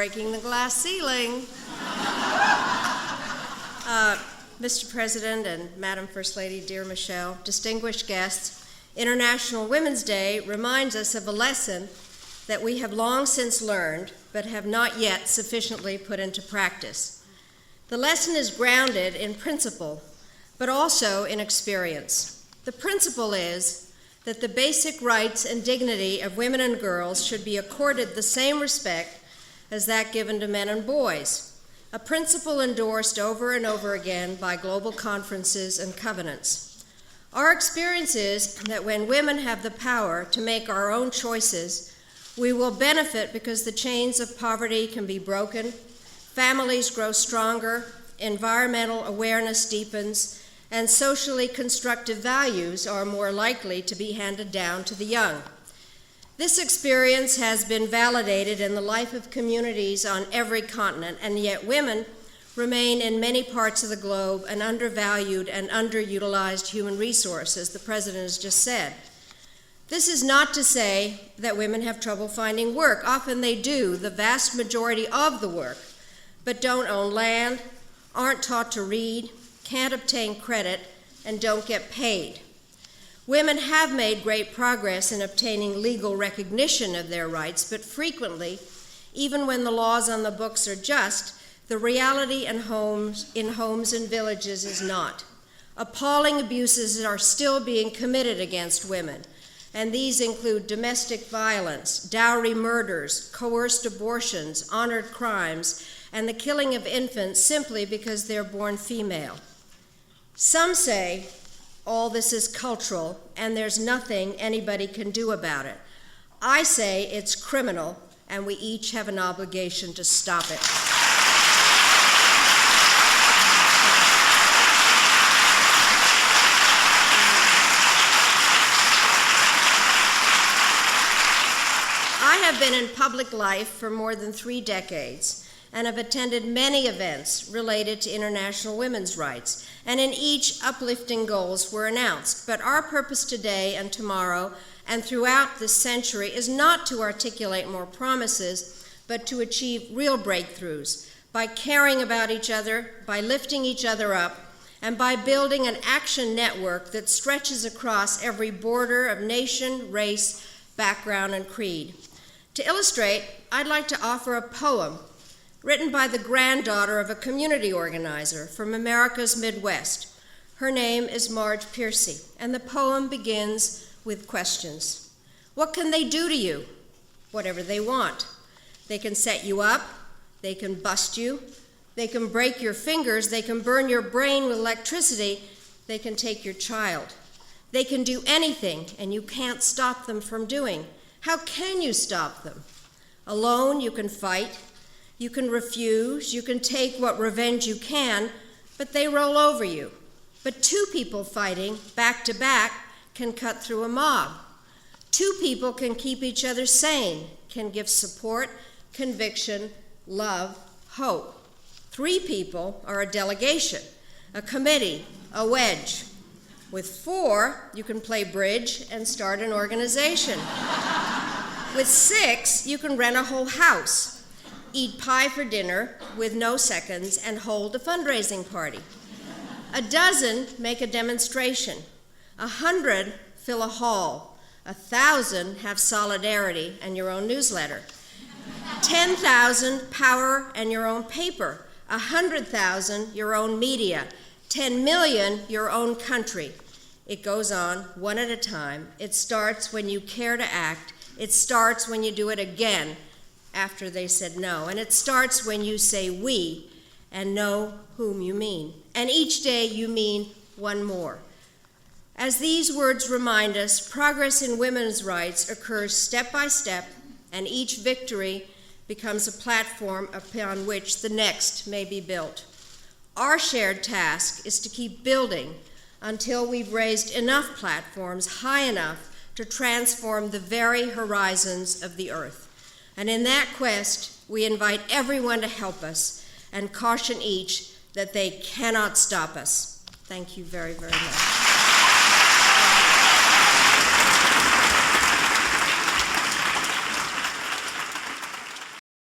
breaking the glass ceiling. Mr. President and Madam First Lady, dear Michelle, distinguished guests, International Women's Day reminds us of a lesson that we have long since learned, but have not yet sufficiently put into practice. The lesson is grounded in principle, but also in experience. The principle is that the basic rights and dignity of women and girls should be accorded the same respect as that given to men and boys, a principle endorsed over and over again by global conferences and covenants. Our experience is that when women have the power to make our own choices, we will benefit because the chains of poverty can be broken, families grow stronger, environmental awareness deepens, and socially constructive values are more likely to be handed down to the young. This experience has been validated in the life of communities on every continent, and yet women remain in many parts of the globe an undervalued and underutilized human resource, as the President has just said. This is not to say that women have trouble finding work. Often they do, the vast majority of the work, but don't own land, aren't taught to read, can't obtain credit, and don't get paid. Women have made great progress in obtaining legal recognition of their rights, but frequently, even when the laws on the books are just, the reality in homes and villages is not. Appalling abuses are still being committed against women, and these include domestic violence, dowry murders, coerced abortions, honored crimes, and the killing of infants simply because they're born female. Some say all this is cultural and there's nothing anybody can do about it. I say it's criminal and we each have an obligation to stop it. I have been in public life for more than 3 decades and have attended many events related to international women's rights, and in each uplifting goals were announced. But our purpose today and tomorrow and throughout this century is not to articulate more promises, but to achieve real breakthroughs by caring about each other, by lifting each other up, and by building an action network that stretches across every border of nation, race, background, and creed. To illustrate, I'd like to offer a poem written by the granddaughter of a community organizer from America's Midwest. Her name is Marge Piercy, and the poem begins with questions. What can they do to you? Whatever they want. They can set you up, they can bust you, they can break your fingers, they can burn your brain with electricity, they can take your child. They can do anything, and you can't stop them from doing. How can you stop them? Alone, you can fight, you can refuse, you can take what revenge you can, but they roll over you. But 2 people fighting back to back can cut through a mob. 2 people can keep each other sane, can give support, conviction, love, hope. 3 people are a delegation, a committee, a wedge. With 4, you can play bridge and start an organization. With 6, you can rent a whole house, eat pie for dinner with no seconds, and hold a fundraising party. 12 make a demonstration. 100 fill a hall. 1,000 have solidarity and your own newsletter. 10,000 power and your own paper. 100,000 your own media. 10 million your own country. It goes on one at a time. It starts when you care to act. It starts when you do it again after they said no. And it starts when you say we and know whom you mean. And each day you mean one more. As these words remind us, progress in women's rights occurs step by step, and each victory becomes a platform upon which the next may be built. Our shared task is to keep building until we've raised enough platforms high enough to transform the very horizons of the earth. And in that quest, we invite everyone to help us and caution each that they cannot stop us. Thank you very, very much.